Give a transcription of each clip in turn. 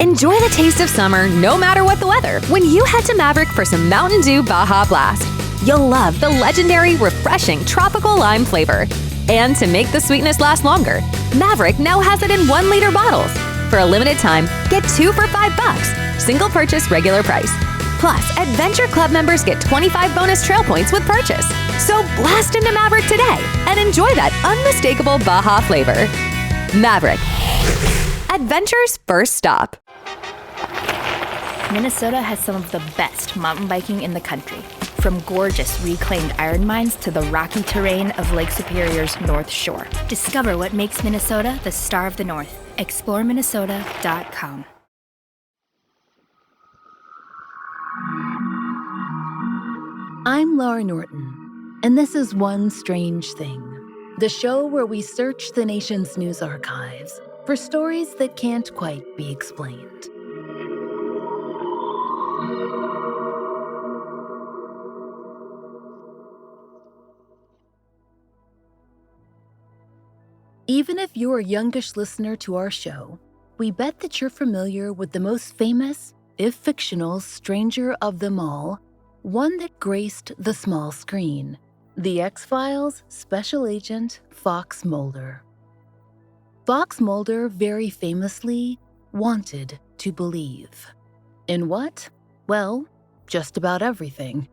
Enjoy the taste of summer no matter what the weather when you head to Maverick for some Mountain Dew Baja Blast. You'll love the legendary, refreshing tropical lime flavor. And to make the sweetness last longer, Maverick now has it in 1-liter bottles. For a limited time, get 2 for $5, single purchase regular price. Plus, Adventure Club members get 25 bonus trail points with purchase. So blast into Maverick today and enjoy that unmistakable Baja flavor. Maverick, adventure's first stop. Minnesota has some of the best mountain biking in the country. From gorgeous reclaimed iron mines to the rocky terrain of Lake Superior's North Shore. Discover what makes Minnesota the star of the North. ExploreMinnesota.com. I'm Laurah Norton, and this is One Strange Thing, the show where we search the nation's news archives for stories that can't quite be explained. Even if you're a youngish listener to our show, we bet that you're familiar with the most famous, if fictional, stranger of them all, one that graced the small screen, the X-Files Special Agent Fox Mulder. Fox Mulder very famously wanted to believe. In what? Well, just about everything.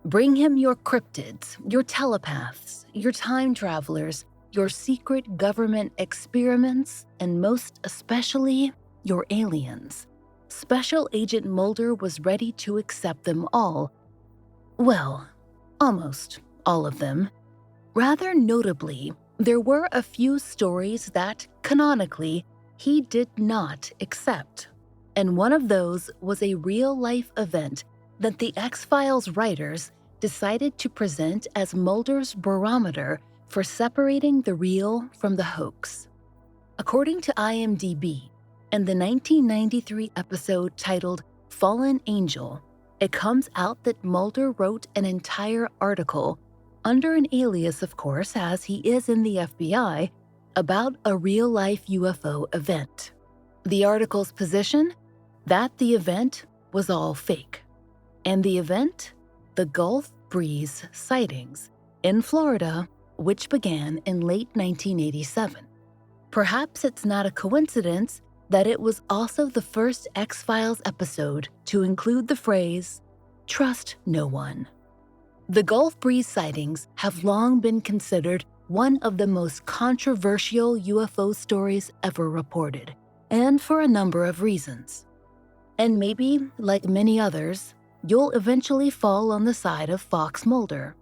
Bring him your cryptids, your telepaths, your time travelers, your secret government experiments, and most especially, your aliens. Special Agent Mulder was ready to accept them all. Well, almost all of them. Rather notably, there were a few stories that, canonically, he did not accept. And one of those was a real-life event that the X-Files writers decided to present as Mulder's barometer for separating the real from the hoax. According to IMDb, in the 1993 episode titled Fallen Angel, it comes out that Mulder wrote an entire article, under an alias of course as he is in the FBI, about a real-life UFO event. The article's position? That the event was all fake. And the event? The Gulf Breeze Sightings in Florida, which began in late 1987. Perhaps it's not a coincidence that it was also the first X-Files episode to include the phrase, "Trust no one." The Gulf Breeze sightings have long been considered one of the most controversial UFO stories ever reported, and for a number of reasons. And maybe, like many others, you'll eventually fall on the side of Fox Mulder.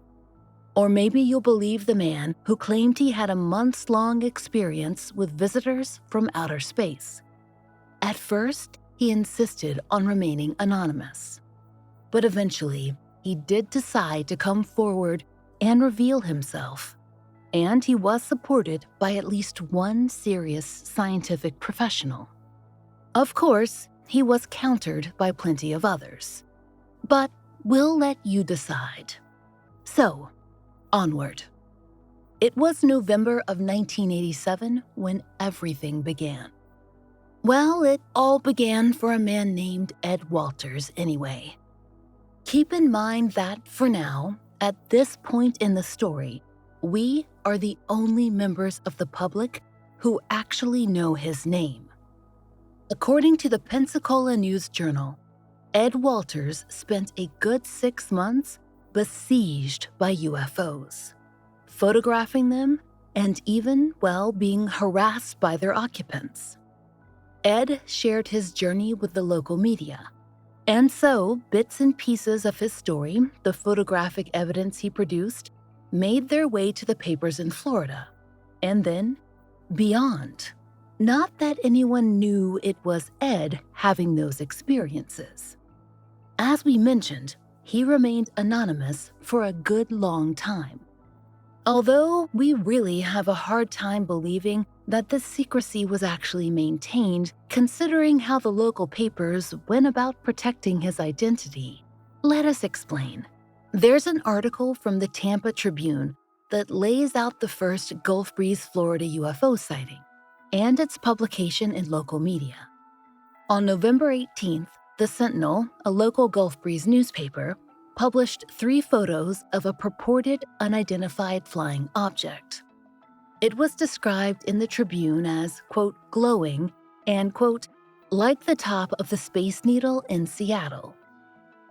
Or maybe you'll believe the man who claimed he had a months-long experience with visitors from outer space. At first, he insisted on remaining anonymous. But eventually, he did decide to come forward and reveal himself. And he was supported by at least one serious scientific professional. Of course, he was countered by plenty of others. But we'll let you decide. So, onward. It was November of 1987 when everything began. Well, it all began for a man named Ed Walters anyway. Keep in mind that, for now, at this point in the story, we are the only members of the public who actually know his name. According to the Pensacola News-Journal, Ed Walters spent a good 6 months besieged by UFOs, photographing them and even, being harassed by their occupants. Ed shared his journey with the local media, and so bits and pieces of his story, the photographic evidence he produced, made their way to the papers in Florida, and then beyond. Not that anyone knew it was Ed having those experiences. As we mentioned, he remained anonymous for a good long time. Although we really have a hard time believing that this secrecy was actually maintained, considering how the local papers went about protecting his identity. Let us explain. There's an article from the Tampa Tribune that lays out the first Gulf Breeze, Florida UFO sighting and its publication in local media. On November 18th, the Sentinel, a local Gulf Breeze newspaper, published 3 photos of a purported unidentified flying object. It was described in the Tribune as, quote, glowing and, quote, like the top of the Space Needle in Seattle.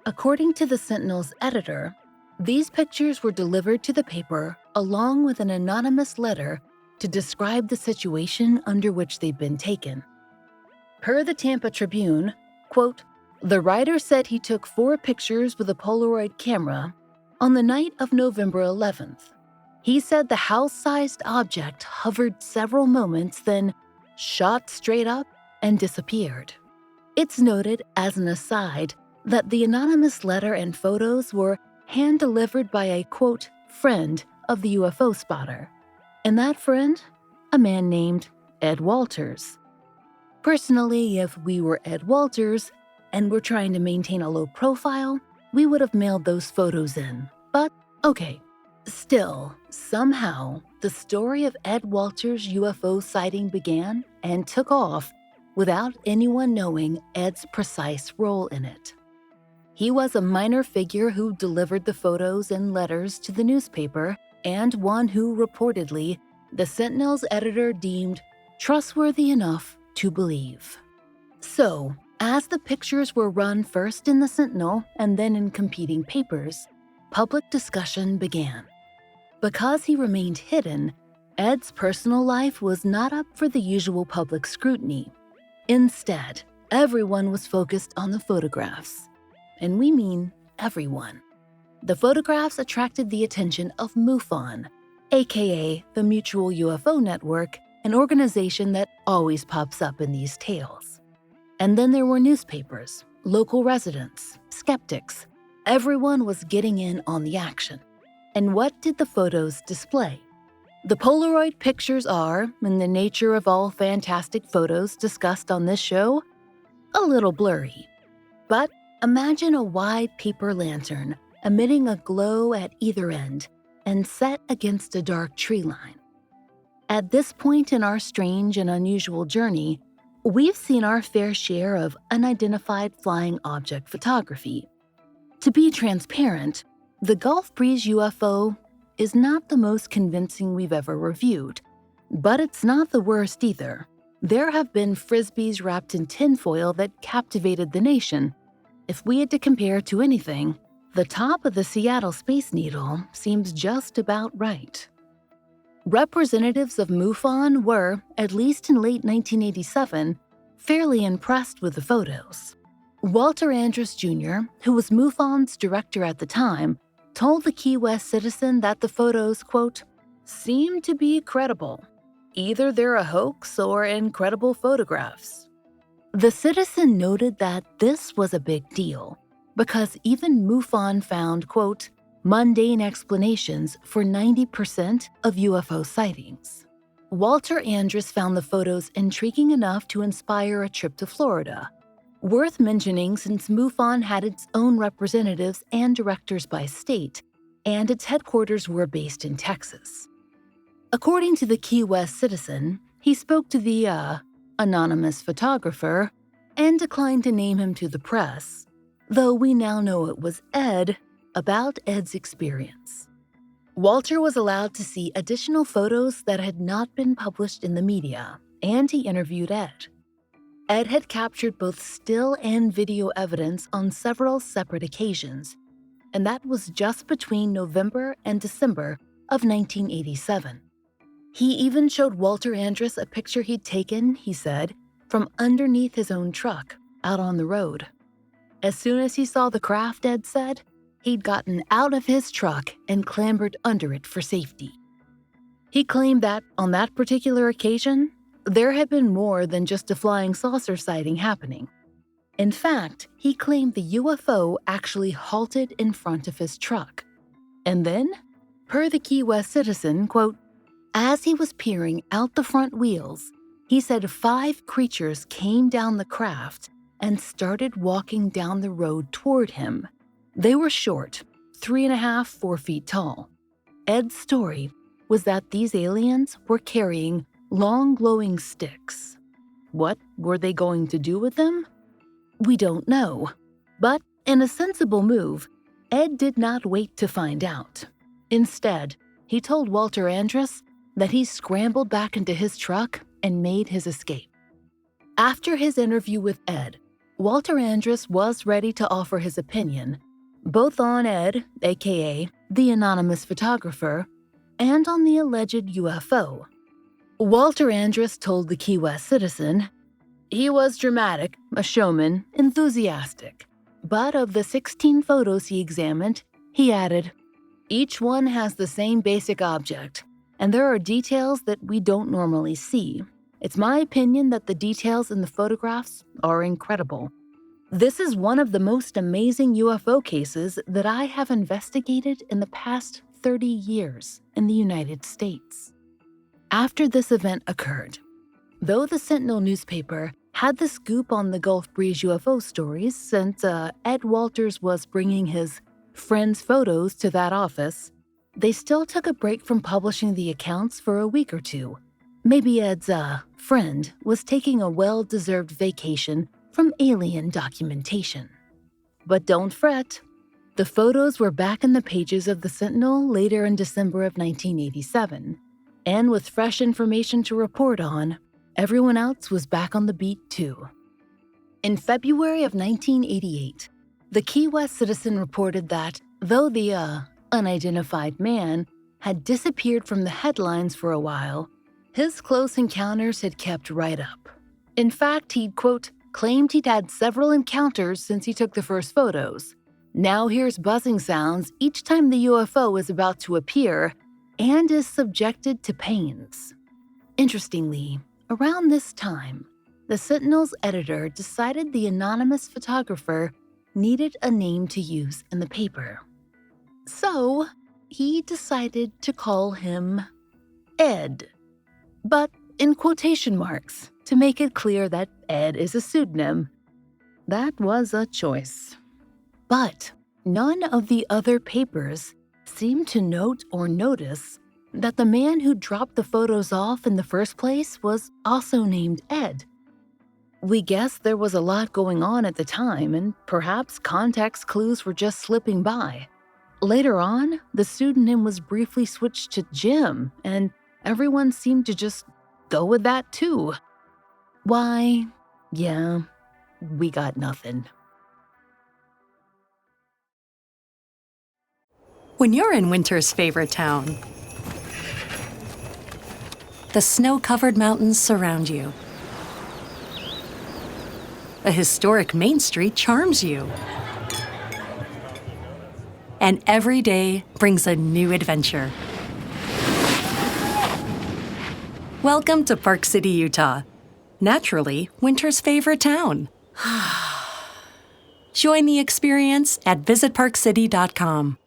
According to the Sentinel's editor, these pictures were delivered to the paper along with an anonymous letter to describe the situation under which they'd been taken. Per the Tampa Tribune, quote, the writer said he took 4 pictures with a Polaroid camera on the night of November 11th. He said the house-sized object hovered several moments, then shot straight up and disappeared. It's noted as an aside that the anonymous letter and photos were hand-delivered by a, quote, friend of the UFO spotter. And that friend? A man named Ed Walters. Personally, if we were Ed Walters and were trying to maintain a low profile, we would have mailed those photos in. But, okay. Still, somehow, the story of Ed Walters' UFO sighting began and took off without anyone knowing Ed's precise role in it. He was a minor figure who delivered the photos and letters to the newspaper, and one who reportedly the Sentinel's editor deemed trustworthy enough to believe. So, as the pictures were run first in the Sentinel and then in competing papers, public discussion began. Because he remained hidden, Ed's personal life was not up for the usual public scrutiny. Instead, everyone was focused on the photographs. And we mean everyone. The photographs attracted the attention of MUFON, aka the Mutual UFO Network, an organization that always pops up in these tales. And then there were newspapers, local residents, skeptics. Everyone was getting in on the action. And what did the photos display? The Polaroid pictures are, in the nature of all fantastic photos discussed on this show, a little blurry. But imagine a wide paper lantern emitting a glow at either end and set against a dark tree line. At this point in our strange and unusual journey, we've seen our fair share of unidentified flying object photography. To be transparent, the Gulf Breeze UFO is not the most convincing we've ever reviewed, but it's not the worst either. There have been frisbees wrapped in tinfoil that captivated the nation. If we had to compare to anything, the top of the Seattle Space Needle seems just about right. Representatives of MUFON were, at least in late 1987, fairly impressed with the photos. Walter Andrus Jr., who was MUFON's director at the time, told the Key West Citizen that the photos, quote, seem to be credible. Either they're a hoax or incredible photographs. The Citizen noted that this was a big deal because even MUFON found, quote, mundane explanations for 90% of UFO sightings. Walter Andrus found the photos intriguing enough to inspire a trip to Florida. Worth mentioning since MUFON had its own representatives and directors by state, and its headquarters were based in Texas. According to the Key West Citizen, he spoke to the, anonymous photographer and declined to name him to the press, though we now know it was Ed about Ed's experience. Walter was allowed to see additional photos that had not been published in the media, and he interviewed Ed. Ed had captured both still and video evidence on several separate occasions, and that was just between November and December of 1987. He even showed Walter Andrus a picture he'd taken, he said, from underneath his own truck, out on the road. As soon as he saw the craft, Ed said, he'd gotten out of his truck and clambered under it for safety. He claimed that, on that particular occasion, there had been more than just a flying saucer sighting happening. In fact, he claimed the UFO actually halted in front of his truck. And then, per the Key West Citizen, quote, as he was peering out the front wheels, he said 5 creatures came down the craft and started walking down the road toward him. They were short, 3.5, 4 feet tall. Ed's story was that these aliens were carrying long glowing sticks. What were they going to do with them? We don't know. But in a sensible move, Ed did not wait to find out. Instead, he told Walter Andrus that he scrambled back into his truck and made his escape. After his interview with Ed, Walter Andrus was ready to offer his opinion, both on Ed, aka the anonymous photographer, and on the alleged UFO. Walter Andrus told the Key West Citizen, he was dramatic, a showman, enthusiastic. But of the 16 photos he examined, he added, each one has the same basic object, and there are details that we don't normally see. It's my opinion that the details in the photographs are incredible. This is one of the most amazing UFO cases that I have investigated in the past 30 years in the United States. After this event occurred, though the Sentinel newspaper had the scoop on the Gulf Breeze UFO stories since Ed Walters was bringing his friends' photos to that office, they still took a break from publishing the accounts for a week or two. Maybe Ed's friend was taking a well-deserved vacation from alien documentation. But don't fret. The photos were back in the pages of the Sentinel later in December of 1987. And with fresh information to report on, everyone else was back on the beat too. In February of 1988, the Key West Citizen reported that, though the unidentified man had disappeared from the headlines for a while, his close encounters had kept right up. In fact, he'd, quote, claimed he'd had several encounters since he took the first photos. Now hears buzzing sounds each time the UFO is about to appear and is subjected to pains. Interestingly, around this time, the Sentinel's editor decided the anonymous photographer needed a name to use in the paper. So, he decided to call him Ed, but in quotation marks to make it clear that Ed is a pseudonym. That was a choice. But none of the other papers seemed to note or notice that the man who dropped the photos off in the first place was also named Ed. We guess there was a lot going on at the time, and perhaps context clues were just slipping by. Later on, the pseudonym was briefly switched to Jim, and everyone seemed to just go with that too. Why, yeah, we got nothing. When you're in winter's favorite town, the snow-covered mountains surround you. A historic Main Street charms you. And every day brings a new adventure. Welcome to Park City, Utah. Naturally, winter's favorite town. Join the experience at visitparkcity.com.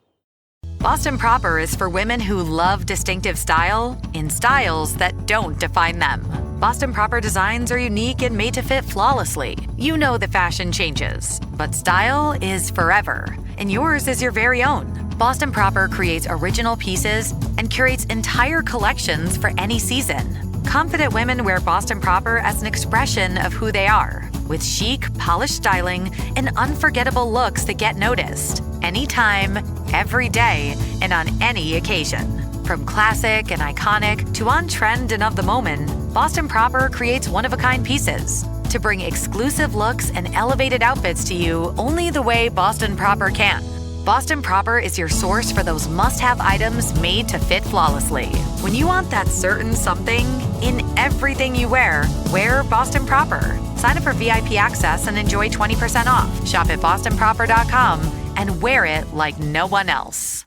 Boston Proper is for women who love distinctive style in styles that don't define them. Boston Proper designs are unique and made to fit flawlessly. You know the fashion changes, but style is forever, and yours is your very own. Boston Proper creates original pieces and curates entire collections for any season. Confident women wear Boston Proper as an expression of who they are, with chic, polished styling and unforgettable looks that get noticed. Anytime, every day, and on any occasion. From classic and iconic to on-trend and of the moment, Boston Proper creates one-of-a-kind pieces to bring exclusive looks and elevated outfits to you only the way Boston Proper can. Boston Proper is your source for those must-have items made to fit flawlessly. When you want that certain something in everything you wear Boston Proper. Sign up for VIP access and enjoy 20% off. Shop at bostonproper.com and wear it like no one else.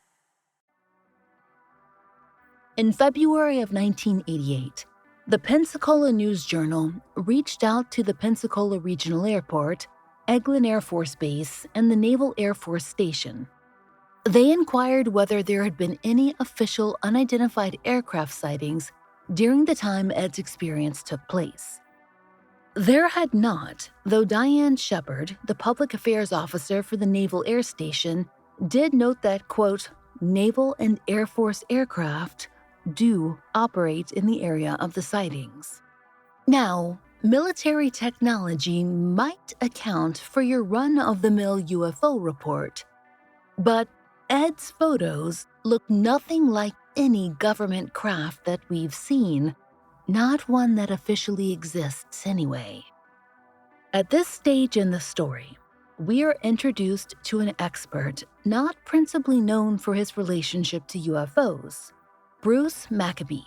In February of 1988, the Pensacola News-Journal reached out to the Pensacola Regional Airport, Eglin Air Force Base, and the Naval Air Force Station. They inquired whether there had been any official unidentified aircraft sightings during the time Ed's experience took place. There had not, though Diane Shepard, the public affairs officer for the Naval Air Station, did note that, quote, Naval and Air Force aircraft do operate in the area of the sightings. Now, military technology might account for your run-of-the-mill UFO report, but Ed's photos look nothing like any government craft that we've seen, not one that officially exists anyway. At this stage in the story, we are introduced to an expert not principally known for his relationship to UFOs, Bruce Maccabee.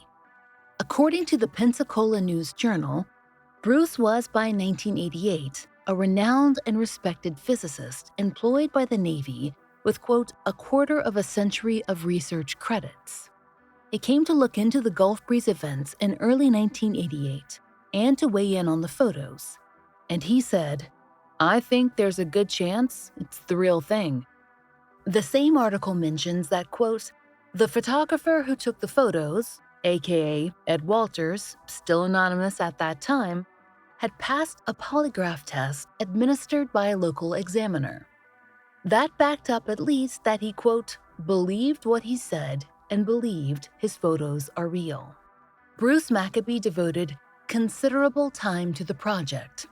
According to the Pensacola News-Journal, Bruce was by 1988 a renowned and respected physicist employed by the Navy with, quote, a quarter of a century of research credits. He came to look into the Gulf Breeze events in early 1988 and to weigh in on the photos. And he said, "I think there's a good chance it's the real thing." The same article mentions that, quote, the photographer who took the photos, aka Ed Walters, still anonymous at that time, had passed a polygraph test administered by a local examiner. That backed up at least that he, quote, believed what he said and believed his photos are real. Bruce Maccabee devoted considerable time to the project,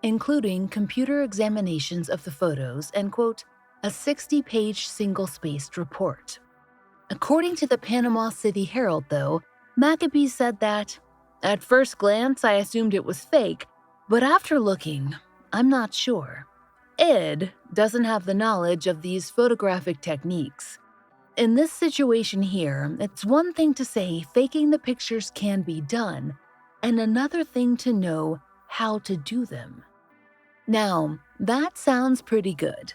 including computer examinations of the photos and, quote, a 60-page single-spaced report. According to the Panama City Herald, though, Maccabee said that, "At first glance, I assumed it was fake, but after looking, I'm not sure. Ed doesn't have the knowledge of these photographic techniques. In this situation here, it's one thing to say faking the pictures can be done, and another thing to know how to do them." Now, that sounds pretty good.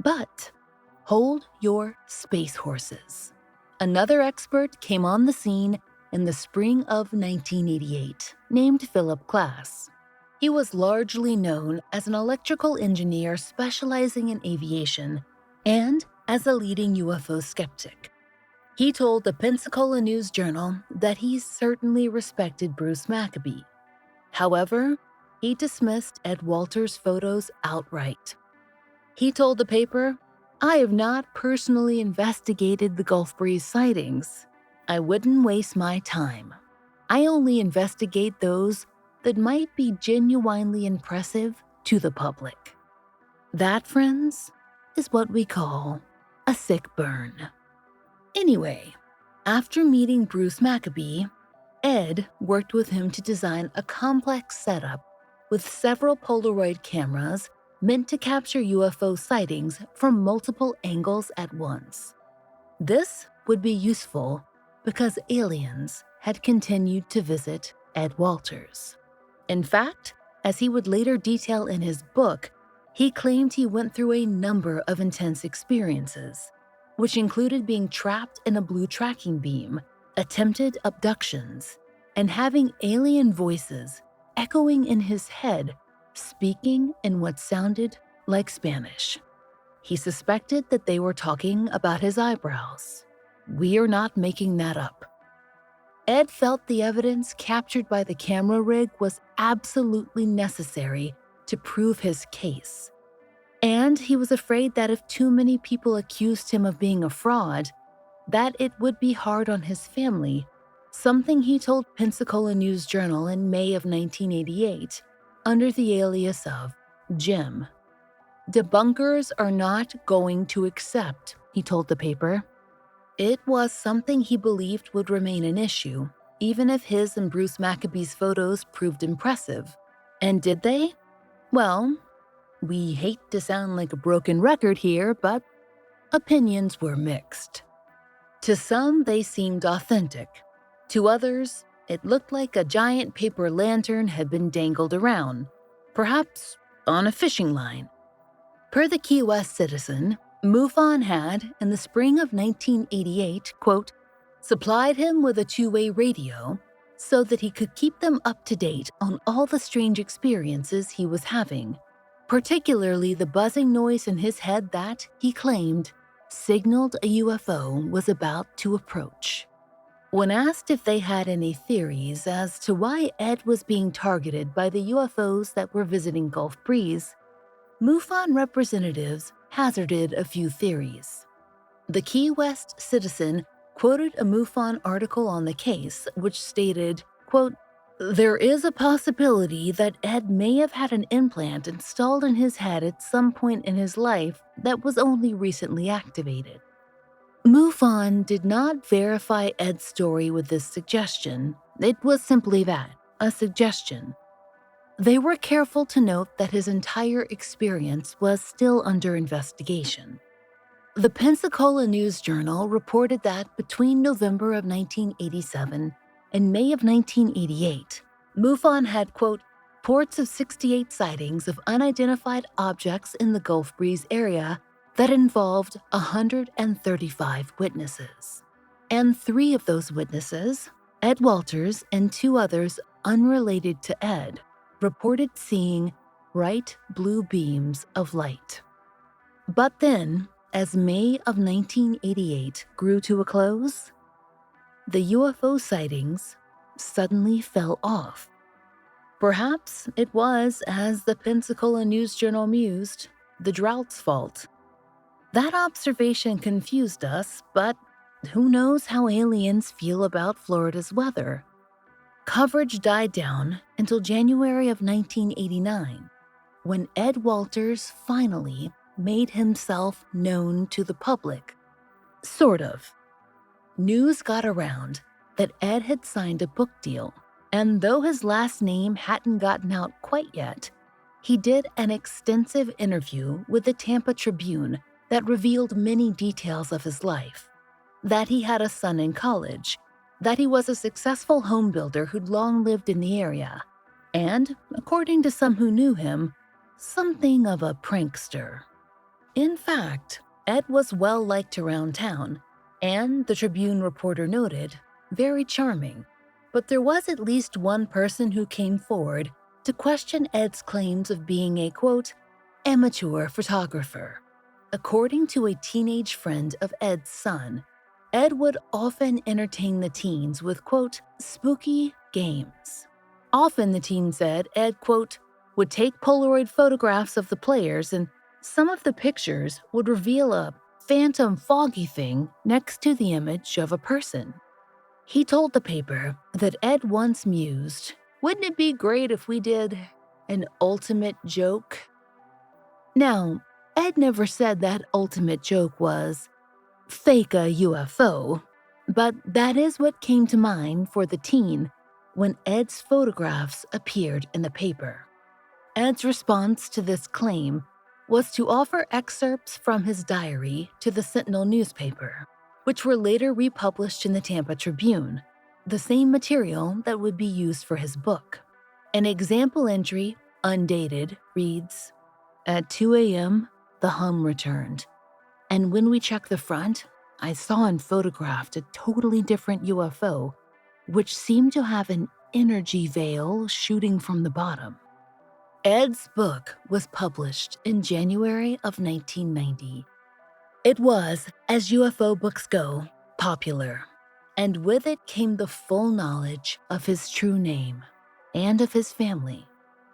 But hold your space horses. Another expert came on the scene in the spring of 1988, named Philip Glass. He was largely known as an electrical engineer specializing in aviation and as a leading UFO skeptic. He told the Pensacola News-Journal that he certainly respected Bruce Maccabee. However, he dismissed Ed Walters' photos outright. He told the paper, "I have not personally investigated the Gulf Breeze sightings. I wouldn't waste my time. I only investigate those that might be genuinely impressive to the public." That, friends, is what we call a sick burn. Anyway, after meeting Bruce Maccabee, Ed worked with him to design a complex setup with several Polaroid cameras meant to capture UFO sightings from multiple angles at once. This would be useful because aliens had continued to visit Ed Walters. In fact, as he would later detail in his book, he claimed he went through a number of intense experiences, which included being trapped in a blue tracking beam, attempted abductions, and having alien voices echoing in his head, speaking in what sounded like Spanish. He suspected that they were talking about his eyebrows. We are not making that up. Ed felt the evidence captured by the camera rig was absolutely necessary to prove his case. And he was afraid that if too many people accused him of being a fraud, that it would be hard on his family, something he told Pensacola News-Journal in May of 1988 under the alias of Jim. "Debunkers are not going to accept," he told the paper. It was something he believed would remain an issue, even if his and Bruce Maccabee's photos proved impressive. And did they? Well, we hate to sound like a broken record here, but opinions were mixed. To some, they seemed authentic. To others, it looked like a giant paper lantern had been dangled around, perhaps on a fishing line. Per the Key West Citizen, MUFON had, in the spring of 1988, quote, supplied him with a two-way radio so that he could keep them up to date on all the strange experiences he was having, particularly the buzzing noise in his head that, he claimed, signaled a UFO was about to approach. When asked if they had any theories as to why Ed was being targeted by the UFOs that were visiting Gulf Breeze, MUFON representatives hazarded a few theories. The Key West Citizen quoted a MUFON article on the case, which stated, quote, There is a possibility that Ed may have had an implant installed in his head at some point in his life that was only recently activated. MUFON did not verify Ed's story with this suggestion. It was simply that, a suggestion. They were careful to note that his entire experience was still under investigation. The Pensacola News-Journal reported that between November of 1987 and May of 1988, MUFON had, quote, reports of 68 sightings of unidentified objects in the Gulf Breeze area that involved 135 witnesses. And 3 of those witnesses, Ed Walters and 2 others unrelated to Ed, reported seeing bright blue beams of light. But then, as May of 1988 grew to a close, the UFO sightings suddenly fell off. Perhaps it was, as the Pensacola News-Journal mused, the drought's fault. That observation confused us, but who knows how aliens feel about Florida's weather? Coverage died down until January of 1989, when Ed Walters finally made himself known to the public. Sort of. News got around that Ed had signed a book deal, and though his last name hadn't gotten out quite yet, he did an extensive interview with the Tampa Tribune that revealed many details of his life. That he had a son in college, that he was a successful home builder who'd long lived in the area, and, according to some who knew him, something of a prankster. In fact, Ed was well liked around town, and, the Tribune reporter noted, very charming. But there was at least one person who came forward to question Ed's claims of being a, quote, amateur photographer. According to a teenage friend of Ed's son, Ed would often entertain the teens with, quote, spooky games. Often, the teen said, Ed, quote, would take Polaroid photographs of the players, and some of the pictures would reveal a phantom foggy thing next to the image of a person. He told the paper that Ed once mused, wouldn't it be great if we did an ultimate joke? Now, Ed never said that ultimate joke was fake a UFO, but that is what came to mind for the teen when Ed's photographs appeared in the paper. Ed's response to this claim was to offer excerpts from his diary to the Sentinel newspaper, which were later republished in the Tampa Tribune, the same material that would be used for his book. An example entry, undated, reads, at 2 a.m., the hum returned, and when we checked the front, I saw and photographed a totally different UFO, which seemed to have an energy veil shooting from the bottom. Ed's book was published in January of 1990. It was, as UFO books go, popular, and with it came the full knowledge of his true name and of his family.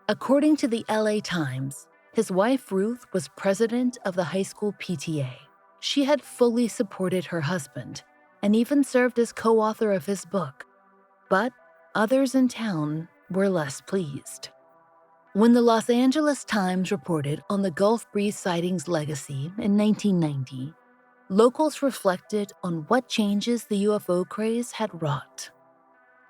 According to the LA Times, his wife Ruth was president of the high school PTA. She had fully supported her husband and even served as co-author of his book, but others in town were less pleased. When the Los Angeles Times reported on the Gulf Breeze Sightings legacy in 1990, locals reflected on what changes the UFO craze had wrought.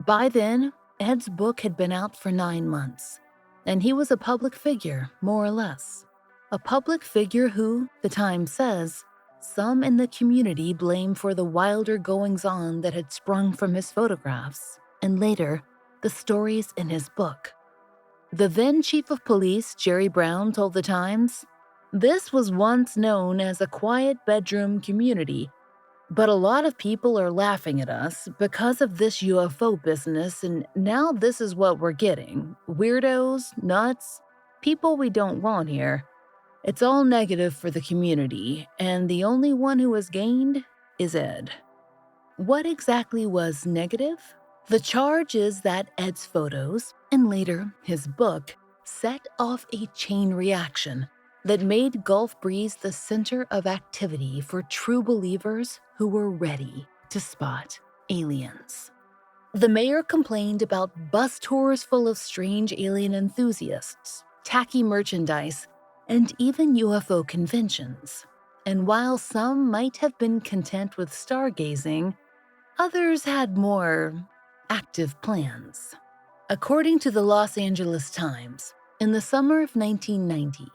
By then, Ed's book had been out for 9 months, and he was a public figure, more or less. A public figure who, the Times says, some in the community blame for the wilder goings-on that had sprung from his photographs, and later, the stories in his book. The then chief of police, Jerry Brown, told the Times, this was once known as a quiet bedroom community, but a lot of people are laughing at us because of this UFO business, and now this is what we're getting. Weirdos, nuts, people we don't want here. It's all negative for the community, and the only one who has gained is Ed. What exactly was negative? The charge is that Ed's photos, and later his book, set off a chain reaction that made Gulf Breeze the center of activity for true believers who were ready to spot aliens. The mayor complained about bus tours full of strange alien enthusiasts, tacky merchandise, and even UFO conventions. And while some might have been content with stargazing, others had more active plans. According to the Los Angeles Times, in the summer of 1990,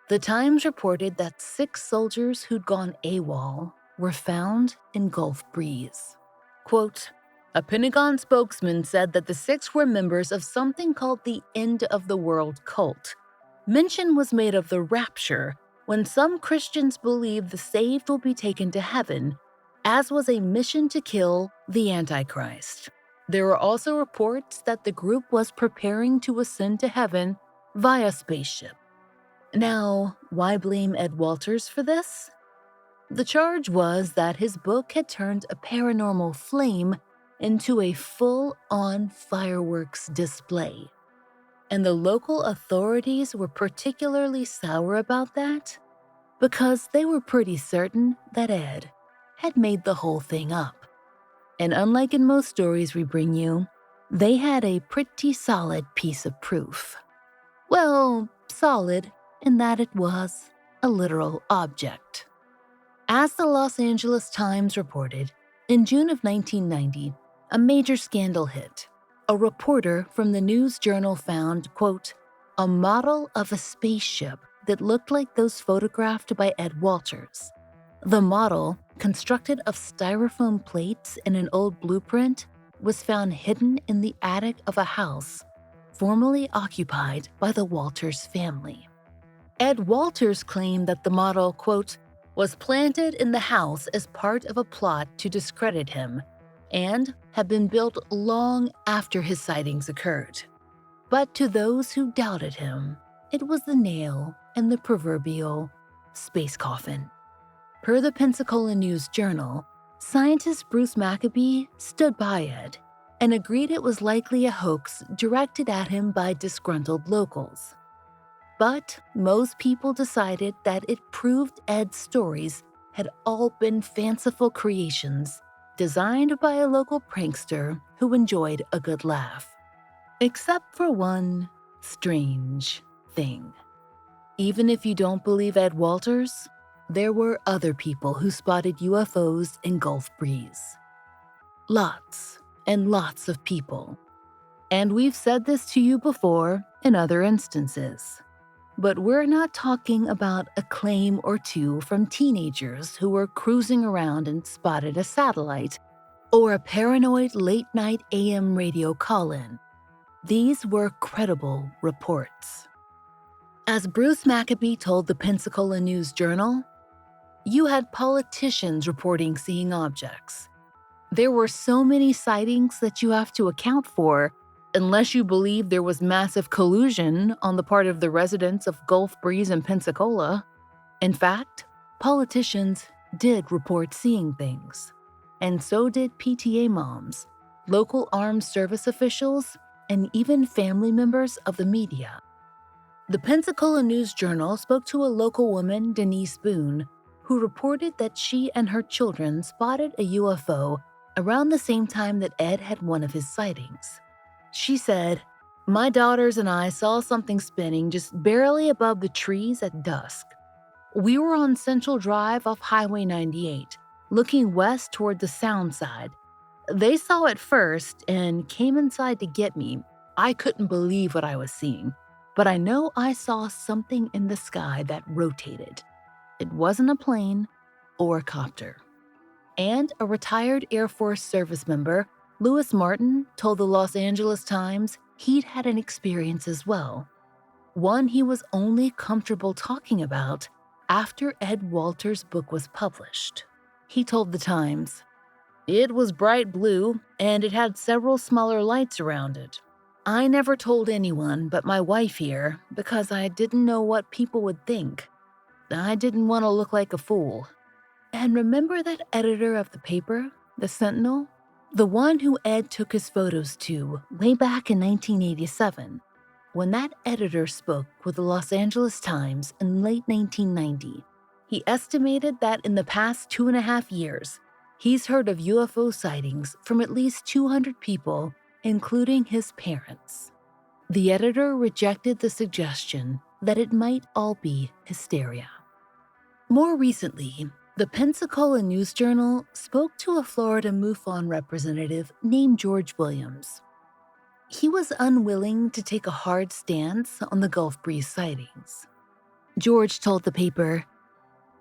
the Times reported that 6 soldiers who'd gone AWOL were found in Gulf Breeze. Quote, a Pentagon spokesman said that the 6 were members of something called the End of the World cult. Mention was made of the rapture, when some Christians believe the saved will be taken to heaven, as was a mission to kill the Antichrist. There were also reports that the group was preparing to ascend to heaven via spaceship. Now, why blame Ed Walters for this? The charge was that his book had turned a paranormal flame into a full-on fireworks display. And the local authorities were particularly sour about that because they were pretty certain that Ed had made the whole thing up. And unlike in most stories we bring you, they had a pretty solid piece of proof. Well, solid in that it was a literal object. As the Los Angeles Times reported, in June of 1990, a major scandal hit. A reporter from the news journal found, quote, a model of a spaceship that looked like those photographed by Ed Walters. The model, constructed of styrofoam plates in an old blueprint, was found hidden in the attic of a house formerly occupied by the Walters family. Ed Walters claimed that the model, quote, was planted in the house as part of a plot to discredit him and had been built long after his sightings occurred. But to those who doubted him, it was the nail in the proverbial space coffin. Per the Pensacola News-Journal, scientist Bruce Maccabee stood by Ed and agreed it was likely a hoax directed at him by disgruntled locals. But most people decided that it proved Ed's stories had all been fanciful creations designed by a local prankster who enjoyed a good laugh. Except for one strange thing. Even if you don't believe Ed Walters, there were other people who spotted UFOs in Gulf Breeze. Lots and lots of people. And we've said this to you before in other instances. But we're not talking about a claim or two from teenagers who were cruising around and spotted a satellite, or a paranoid late-night AM radio call-in. These were credible reports. As Bruce Maccabee told the Pensacola News-Journal, you had politicians reporting seeing objects. There were so many sightings that you have to account for, unless you believe there was massive collusion on the part of the residents of Gulf Breeze and Pensacola. In fact, politicians did report seeing things, and so did PTA moms, local armed service officials, and even family members of the media. The Pensacola News-Journal spoke to a local woman, Denise Boone, who reported that she and her children spotted a UFO around the same time that Ed had one of his sightings. She said, my daughters and I saw something spinning just barely above the trees at dusk. We were on Central Drive off Highway 98, looking west toward the Sound side. They saw it first and came inside to get me. I couldn't believe what I was seeing, but I know I saw something in the sky that rotated. It wasn't a plane or a copter. And a retired Air Force service member, Lewis Martin, told the Los Angeles Times he'd had an experience as well. One he was only comfortable talking about after Ed Walters' book was published. He told the Times, it was bright blue and it had several smaller lights around it. I never told anyone but my wife here because I didn't know what people would think. I didn't want to look like a fool. And remember that editor of the paper, the Sentinel? The one who Ed took his photos to way back in 1987. When that editor spoke with the Los Angeles Times in late 1990, he estimated that in the past 2.5 years, He's heard of UFO sightings from at least 200 people, including his parents. The editor rejected the suggestion that it might all be hysteria. More recently, the Pensacola News Journal spoke to a Florida MUFON representative named George Williams. He was unwilling to take a hard stance on the Gulf Breeze sightings. George told the paper,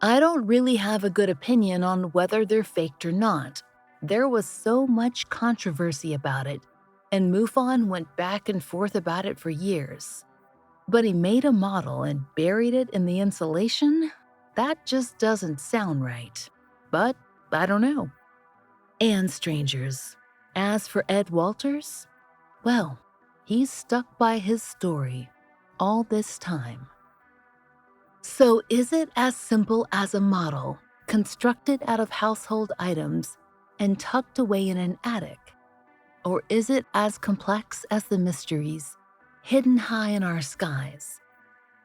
"I don't really have a good opinion on whether they're faked or not. There was so much controversy about it, and MUFON went back and forth about it for years. But he made a model and buried it in the insulation? That just doesn't sound right. But I don't know." And strangers, as for Ed Walters, well, he's stuck by his story all this time. So is it as simple as a model constructed out of household items and tucked away in an attic? Or is it as complex as the mysteries hidden high in our skies?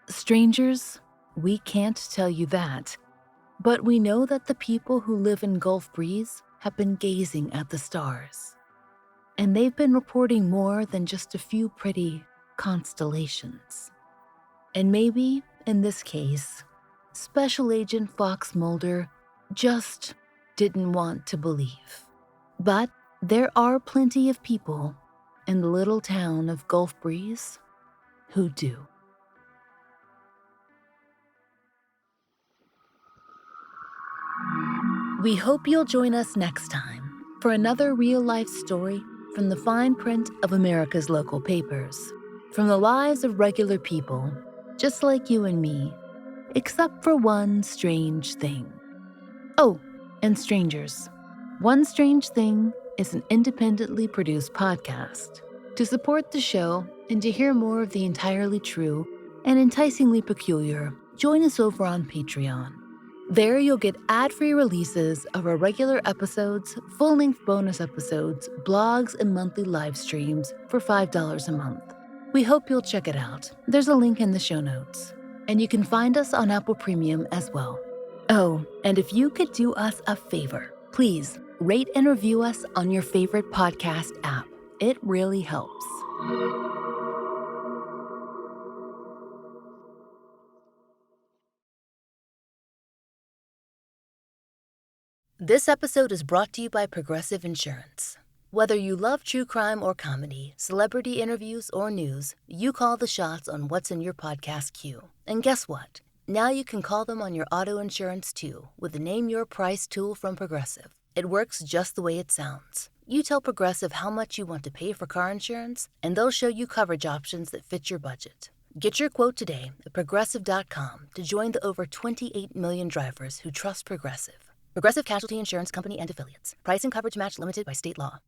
Strangers, we can't tell you that, but we know that the people who live in Gulf Breeze have been gazing at the stars. And they've been reporting more than just a few pretty constellations. And maybe, in this case, Special Agent Fox Mulder just didn't want to believe. But there are plenty of people in the little town of Gulf Breeze who do. We hope you'll join us next time for another real-life story from the fine print of America's local papers, from the lives of regular people, just like you and me, except for one strange thing. Oh, and strangers, One Strange Thing is an independently produced podcast. To support the show and to hear more of the entirely true and enticingly peculiar, join us over on Patreon. There you'll get ad-free releases of our regular episodes, full-length bonus episodes, blogs, and monthly live streams for $5 a month. We hope you'll check it out. There's a link in the show notes. And you can find us on Apple Premium as well. Oh, and if you could do us a favor, please rate and review us on your favorite podcast app. It really helps. This episode is brought to you by Progressive Insurance. Whether you love true crime or comedy, celebrity interviews or news, you call the shots on what's in your podcast queue. And guess what? Now you can call them on your auto insurance too with the Name Your Price tool from Progressive. It works just the way it sounds. You tell Progressive how much you want to pay for car insurance, and they'll show you coverage options that fit your budget. Get your quote today at Progressive.com to join the over 28 million drivers who trust Progressive. Progressive Casualty Insurance Company and Affiliates. Price and coverage match limited by state law.